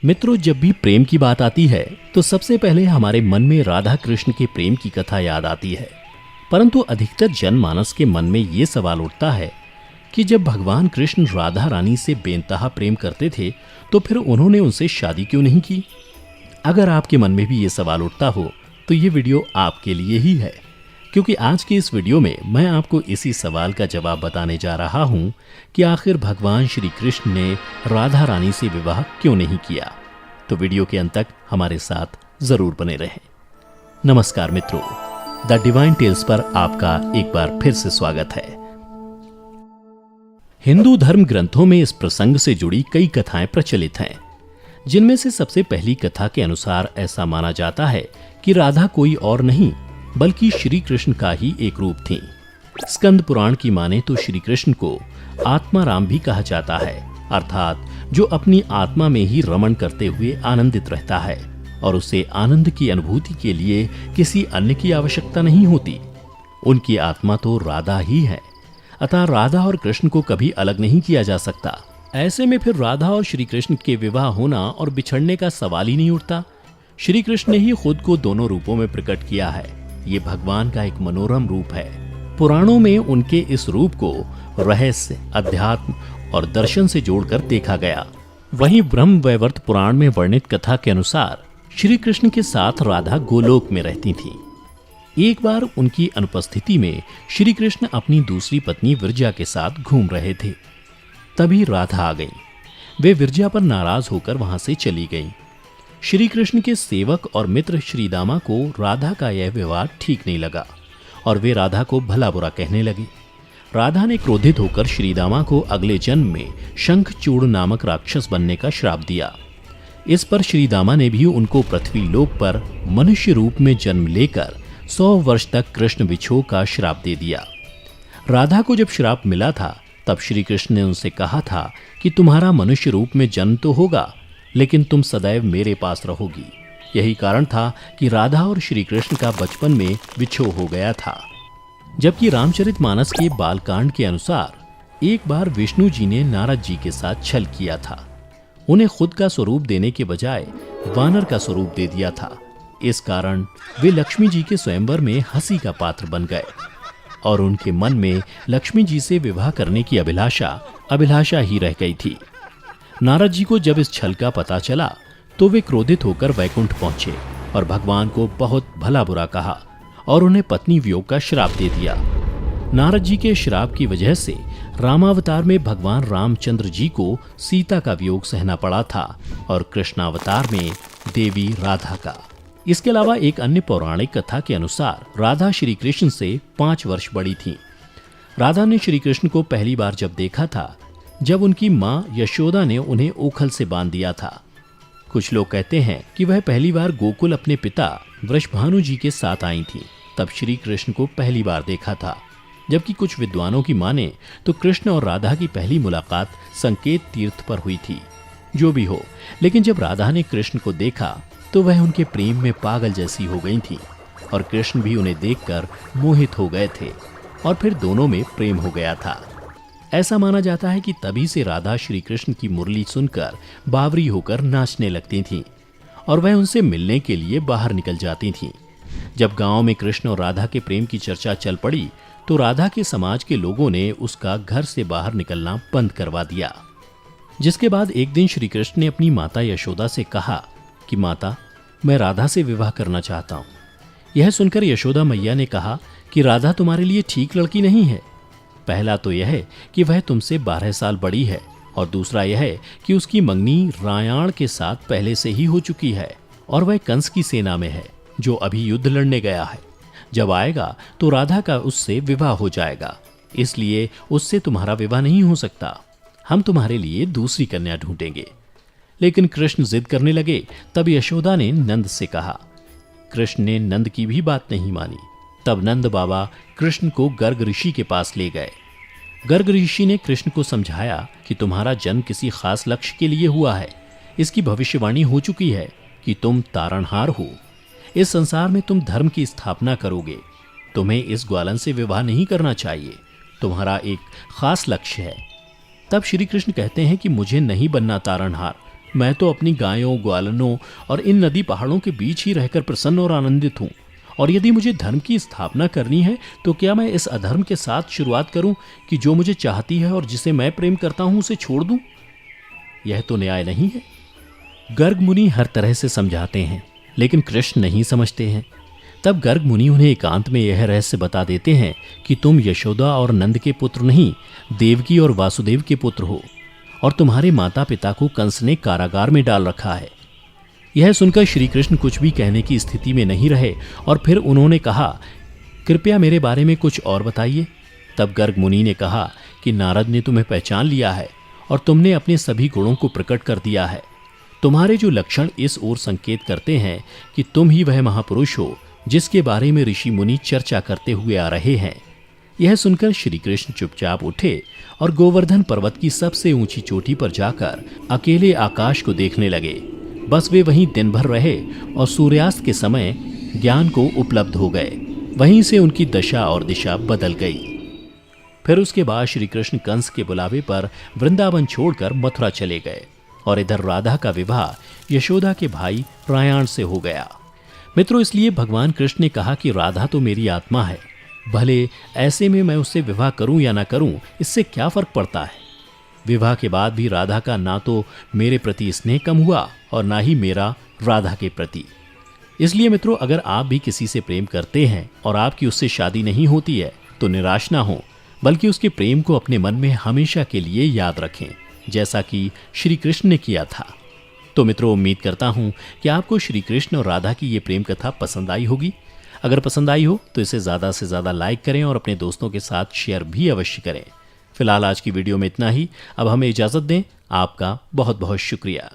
मित्रों, जब भी प्रेम की बात आती है तो सबसे पहले हमारे मन में राधा कृष्ण के प्रेम की कथा याद आती है। परंतु अधिकतर जनमानस के मन में ये सवाल उठता है कि जब भगवान कृष्ण राधा रानी से बेइंतहा प्रेम करते थे तो फिर उन्होंने उनसे शादी क्यों नहीं की। अगर आपके मन में भी ये सवाल उठता हो तो ये वीडियो आपके लिए ही है, क्योंकि आज के इस वीडियो में मैं आपको इसी सवाल का जवाब बताने जा रहा हूं कि आखिर भगवान श्री कृष्ण ने राधा रानी से विवाह क्यों नहीं किया। तो वीडियो के अंत तक हमारे साथ जरूर बने रहें। नमस्कार मित्रों, द डिवाइन टेल्स पर आपका एक बार फिर से स्वागत है। हिंदू धर्म ग्रंथों में इस प्रसंग से जुड़ी कई कथाएं प्रचलित हैं, जिनमें से सबसे पहली कथा के अनुसार ऐसा माना जाता है कि राधा कोई और नहीं बल्कि श्री कृष्ण का ही एक रूप थी। स्कंद पुराण की माने तो श्री कृष्ण को आत्मा राम भी कहा जाता है, अर्थात जो अपनी आत्मा में ही रमण करते हुए आनंदित रहता है और उसे आनंद की अनुभूति के लिए किसी अन्य की आवश्यकता नहीं होती। उनकी आत्मा तो राधा ही है, अतः राधा और कृष्ण को कभी अलग नहीं किया जा सकता। ऐसे में फिर राधा और श्री कृष्ण के विवाह होना और बिछड़ने का सवाल ही नहीं उठता। श्री कृष्ण ने ही खुद को दोनों रूपों में प्रकट किया है। ये भगवान का एक मनोरम रूप है। पुराणों में उनके इस रूप को रहस्य, अध्यात्म और दर्शन से जोड़कर देखा गया। वहीं ब्रह्म वैवर्त पुराण में वर्णित कथा के अनुसार श्री कृष्ण के साथ राधा गोलोक में रहती थीं। एक बार उनकी अनुपस्थिति में श्री कृष्ण अपनी दूसरी पत्नी विरजा के साथ घूम रहे थे। तभी राधा आ गई। वे विरजा पर नाराज होकर वहां से चली गईं। श्री कृष्ण के सेवक और मित्र श्रीदामा को राधा का यह व्यवहार ठीक नहीं लगा और वे राधा को भला बुरा कहने लगे। राधा ने क्रोधित होकर श्रीदामा को अगले जन्म में शंखचूड़ नामक राक्षस बनने का श्राप दिया। इस पर श्रीदामा ने भी उनको पृथ्वी लोक पर मनुष्य रूप में जन्म लेकर 100 वर्ष तक कृष्ण विछोह का श्राप दे दिया। राधा को जब श्राप मिला था तब श्री कृष्ण ने उनसे कहा था कि तुम्हारा मनुष्य रूप में जन्म तो होगा, लेकिन तुम सदैव मेरे पास रहोगी। यही कारण था कि राधा और श्री कृष्ण का बचपन में विछोह हो गया था। जबकि रामचरितमानस के बालकांड के अनुसार एक बार विष्णु जी ने नारद जी के साथ छल किया था। उन्हें खुद का स्वरूप देने के बजाय वानर का स्वरूप दे दिया था। इस कारण वे लक्ष्मी जी के स्वयंवर में हंसी का पात्र बन गए और उनके मन में लक्ष्मी जी से विवाह करने की अभिलाषा ही रह गई थी। नारद जी को जब इस छल का पता चला तो वे क्रोधित होकर वैकुंठ पहुंचे और भगवान को बहुत भला बुरा कहा और उन्हें पत्नी वियोग का श्राप दे दिया। नारद जी के श्राप की वजह से रामावतार में भगवान रामचंद्र जी को सीता का वियोग सहना पड़ा था और कृष्णावतार में देवी राधा का। इसके अलावा एक अन्य पौराणिक कथा के अनुसार राधा श्री कृष्ण से 5 वर्ष बड़ी थी। राधा ने श्री कृष्ण को पहली बार जब देखा था जब उनकी मां यशोदा ने उन्हें ओखल से बांध दिया था। कुछ लोग कहते हैं कि वह पहली बार गोकुल अपने पिता वृषभानु जी के साथ आई थी, तब श्री कृष्ण को पहली बार देखा था। जबकि कुछ विद्वानों की माने तो कृष्ण और राधा की पहली मुलाकात संकेत तीर्थ पर हुई थी। जो भी हो, लेकिन जब राधा ने कृष्ण को देखा तो वह उनके प्रेम में पागल जैसी हो गई थी और कृष्ण भी उन्हें देखकर मोहित हो गए थे और फिर दोनों में प्रेम हो गया था। ऐसा माना जाता है कि तभी से राधा श्री कृष्ण की मुरली सुनकर बावरी होकर नाचने लगती थीं और वह उनसे मिलने के लिए बाहर निकल जाती थीं। जब गांव में कृष्ण और राधा के प्रेम की चर्चा चल पड़ी तो राधा के समाज के लोगों ने उसका घर से बाहर निकलना बंद करवा दिया। जिसके बाद एक दिन श्री कृष्ण ने अपनी माता यशोदा से कहा कि माता, मैं राधा से विवाह करना चाहता हूँ। यह सुनकर यशोदा मैया ने कहा कि राधा तुम्हारे लिए ठीक लड़की नहीं है। पहला तो यह है कि वह तुमसे 12 साल बड़ी है और दूसरा यह है कि उसकी मंगनी रायाण के साथ पहले से ही हो चुकी है और वह कंस की सेना में है जो अभी युद्ध लड़ने गया है। जब आएगा तो राधा का उससे विवाह हो जाएगा, इसलिए उससे तुम्हारा विवाह नहीं हो सकता। हम तुम्हारे लिए दूसरी कन्या ढूंढेंगे। लेकिन कृष्ण जिद करने लगे। तब यशोदा ने नंद से कहा। कृष्ण ने नंद की भी बात नहीं मानी। तब नंद बाबा कृष्ण को गर्ग ऋषि के पास ले गए। गर्ग ऋषि ने कृष्ण को समझाया कि तुम्हारा जन्म किसी खास लक्ष्य के लिए हुआ है। इसकी भविष्यवाणी हो चुकी है कि तुम तारणहार हो। इस संसार में तुम धर्म की स्थापना करोगे। तुम्हें इस ग्वालन से विवाह नहीं करना चाहिए। तुम्हारा एक खास लक्ष्य है। तब श्री कृष्ण कहते हैं कि मुझे नहीं बनना तारणहार, मैं तो अपनी गायों, ग्वालनों और इन नदी पहाड़ों के बीच ही रहकर प्रसन्न और आनंदित हूँ। और यदि मुझे धर्म की स्थापना करनी है तो क्या मैं इस अधर्म के साथ शुरुआत करूं कि जो मुझे चाहती है और जिसे मैं प्रेम करता हूं उसे छोड़ दूं? यह तो न्याय नहीं है। गर्ग मुनि हर तरह से समझाते हैं, लेकिन कृष्ण नहीं समझते हैं। तब गर्ग मुनि उन्हें एकांत में यह रहस्य बता देते हैं कि तुम यशोदा और नंद के पुत्र नहीं, देवकी और वासुदेव के पुत्र हो, और तुम्हारे माता पिता को कंस ने कारागार में डाल रखा है। यह सुनकर श्री कृष्ण कुछ भी कहने की स्थिति में नहीं रहे और फिर उन्होंने कहा, कृपया मेरे बारे में कुछ और बताइए। तब गर्ग मुनि ने कहा कि नारद ने तुम्हें पहचान लिया है और तुमने अपने सभी गुणों को प्रकट कर दिया है। तुम्हारे जो लक्षण इस ओर संकेत करते हैं कि तुम ही वह महापुरुष हो जिसके बारे में ऋषि मुनि चर्चा करते हुए आ रहे हैं। यह सुनकर श्री कृष्ण चुपचाप उठे और गोवर्धन पर्वत की सबसे ऊंची चोटी पर जाकर अकेले आकाश को देखने लगे। बस वे वहीं दिन भर रहे और सूर्यास्त के समय ज्ञान को उपलब्ध हो गए। वहीं से उनकी दशा और दिशा बदल गई। फिर उसके बाद श्री कृष्ण कंस के बुलावे पर वृंदावन छोड़कर मथुरा चले गए और इधर राधा का विवाह यशोदा के भाई प्रयाण से हो गया। मित्रों, इसलिए भगवान कृष्ण ने कहा कि राधा तो मेरी आत्मा है, भले ऐसे में मैं उससे विवाह करूं या ना करूं, इससे क्या फर्क पड़ता है। विवाह के बाद भी राधा का ना तो मेरे प्रति स्नेह कम हुआ और ना ही मेरा राधा के प्रति। इसलिए मित्रों, अगर आप भी किसी से प्रेम करते हैं और आपकी उससे शादी नहीं होती है तो निराश ना हो, बल्कि उसके प्रेम को अपने मन में हमेशा के लिए याद रखें, जैसा कि श्री कृष्ण ने किया था। तो मित्रों, उम्मीद करता हूं कि आपको श्री कृष्ण और राधा की ये प्रेम कथा पसंद आई होगी। अगर पसंद आई हो तो इसे ज़्यादा से ज़्यादा लाइक करें और अपने दोस्तों के साथ शेयर भी अवश्य करें। फिलहाल आज की वीडियो में इतना ही। अब हमें इजाज़त दें। आपका बहुत बहुत शुक्रिया।